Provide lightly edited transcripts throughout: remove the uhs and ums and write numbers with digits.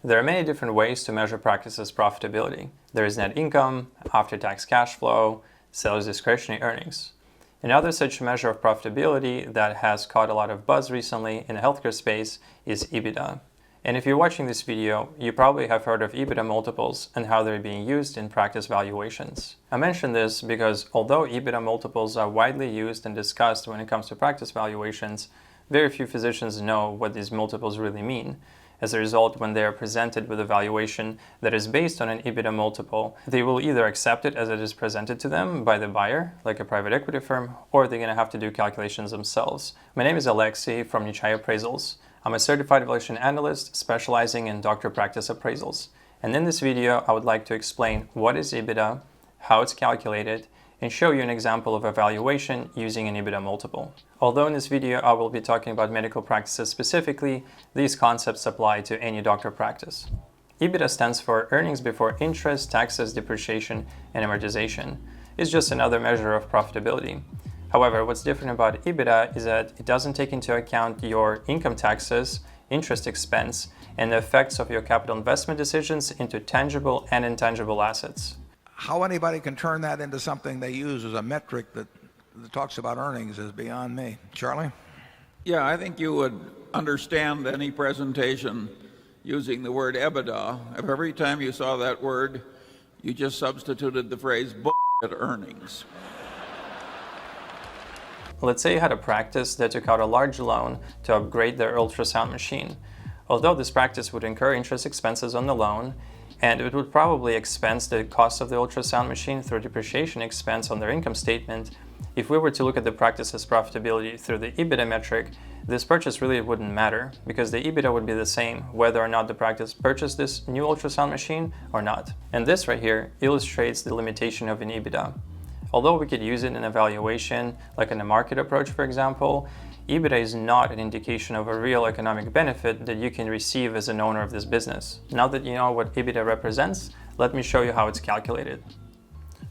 There are many different ways to measure practices' profitability. There is net income, after-tax cash flow, sales discretionary earnings. Another such measure of profitability that has caught a lot of buzz recently in the healthcare space is EBITDA. And if you're watching this video, you probably have heard of EBITDA multiples and how they're being used in practice valuations. I mention this because although EBITDA multiples are widely used and discussed when it comes to practice valuations, very few physicians know what these multiples really mean. As a result, when they are presented with a valuation that is based on an EBITDA multiple, they will either accept it as it is presented to them by the buyer, like a private equity firm, or they're going to have to do calculations themselves. My name is Alexei from Nichai Appraisals. I'm a certified valuation analyst specializing in doctor practice appraisals. And in this video, I would like to explain what is EBITDA, how it's calculated, and show you an example of a valuation using an EBITDA multiple. Although in this video I will be talking about medical practices specifically, these concepts apply to any doctor practice. EBITDA stands for earnings before interest, taxes, depreciation, and amortization. It's just another measure of profitability. However, what's different about EBITDA is that it doesn't take into account your income taxes, interest expense, and the effects of your capital investment decisions into tangible and intangible assets. How anybody can turn that into something they use as a metric that talks about earnings is beyond me. Charlie? Yeah, I think you would understand any presentation using the word EBITDA if every time you saw that word, you just substituted the phrase bullshit earnings. Let's say you had a practice that took out a large loan to upgrade their ultrasound machine. Although this practice would incur interest expenses on the loan, and it would probably expense the cost of the ultrasound machine through depreciation expense on their income statement, if we were to look at the practice's profitability through the EBITDA metric, this purchase really wouldn't matter because the EBITDA would be the same whether or not the practice purchased this new ultrasound machine or not. And this right here illustrates the limitation of an EBITDA. Although we could use it in a valuation, like in a market approach for example, EBITDA is not an indication of a real economic benefit that you can receive as an owner of this business. Now that you know what EBITDA represents, let me show you how it's calculated.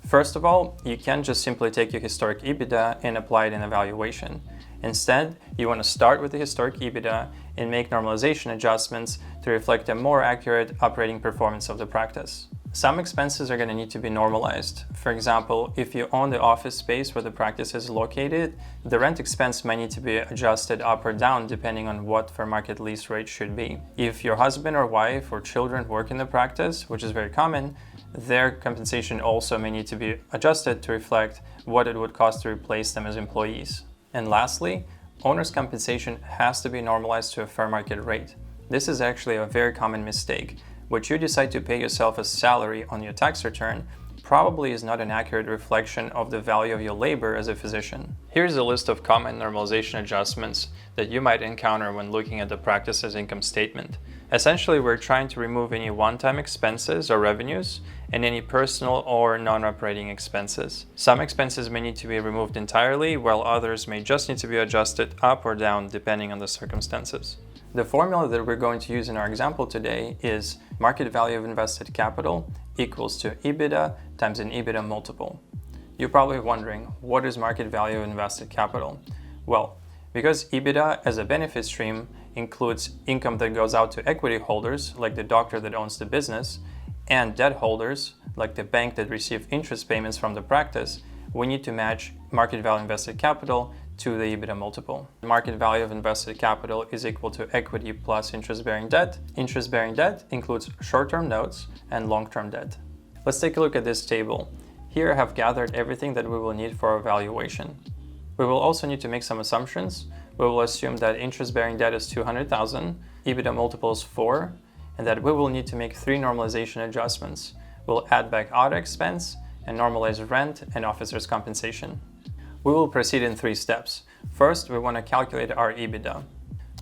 First of all, you can't just simply take your historic EBITDA and apply it in a valuation. Instead, you want to start with the historic EBITDA and make normalization adjustments to reflect a more accurate operating performance of the practice. Some expenses are going to need to be normalized. For example, if you own the office space where the practice is located, the rent expense may need to be adjusted up or down depending on what fair market lease rate should be. If your husband or wife or children work in the practice, which is very common, their compensation also may need to be adjusted to reflect what it would cost to replace them as employees. And lastly, owner's compensation has to be normalized to a fair market rate. This is actually a very common mistake. What you decide to pay yourself as salary on your tax return probably is not an accurate reflection of the value of your labor as a physician. Here's a list of common normalization adjustments that you might encounter when looking at the practice's income statement. Essentially, we're trying to remove any one-time expenses or revenues and any personal or non-operating expenses. Some expenses may need to be removed entirely, while others may just need to be adjusted up or down depending on the circumstances. The formula that we're going to use in our example today is market value of invested capital equals to EBITDA times an EBITDA multiple. You're probably wondering, what is market value of invested capital? Well, because EBITDA as a benefit stream includes income that goes out to equity holders, like the doctor that owns the business, and debt holders, like the bank that receive interest payments from the practice, we need to match market value invested capital to the EBITDA multiple. The market value of invested capital is equal to equity plus interest-bearing debt. Interest-bearing debt includes short-term notes and long-term debt. Let's take a look at this table. Here I have gathered everything that we will need for our valuation. We will also need to make some assumptions. We will assume that interest-bearing debt is $200,000, EBITDA multiple is 4, and that we will need to make 3 normalization adjustments. We'll add back auto expense and normalize rent and officer's compensation. We will proceed in 3 steps. First, we want to calculate our EBITDA.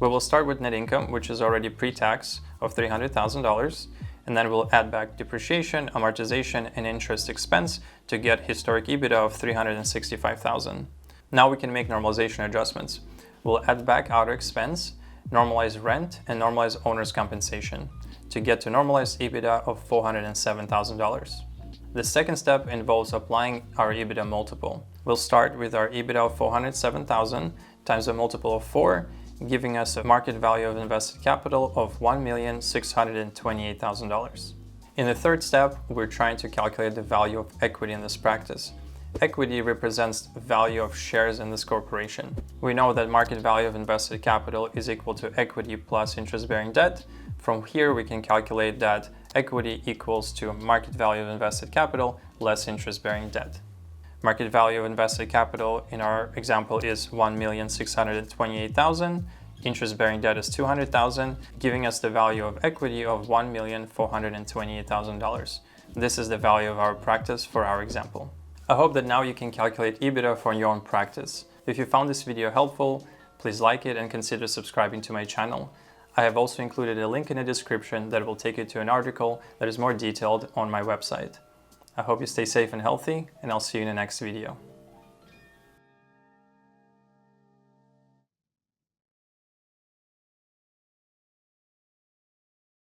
We will start with net income, which is already pre-tax of $300,000, and then we'll add back depreciation, amortization, and interest expense to get historic EBITDA of $365,000. Now we can make normalization adjustments. We'll add back auto expense, normalize rent, and normalize owner's compensation to get to normalized EBITDA of $407,000. The second step involves applying our EBITDA multiple. We'll start with our EBITDA of $407,000 times a multiple of 4 giving us a market value of invested capital of $1,628,000. In the third step, we're trying to calculate the value of equity in this practice. Equity represents the value of shares in this corporation. We know that market value of invested capital is equal to equity plus interest-bearing debt. From here, we can calculate that equity equals to market value of invested capital less interest-bearing debt. Market value of invested capital in our example is $1,628,000. Interest-bearing debt is $200,000, giving us the value of equity of $1,428,000. This is the value of our practice for our example. I hope that now you can calculate EBITDA for your own practice. If you found this video helpful, please like it and consider subscribing to my channel. I have also included a link in the description that will take you to an article that is more detailed on my website. I hope you stay safe and healthy, and I'll see you in the next video.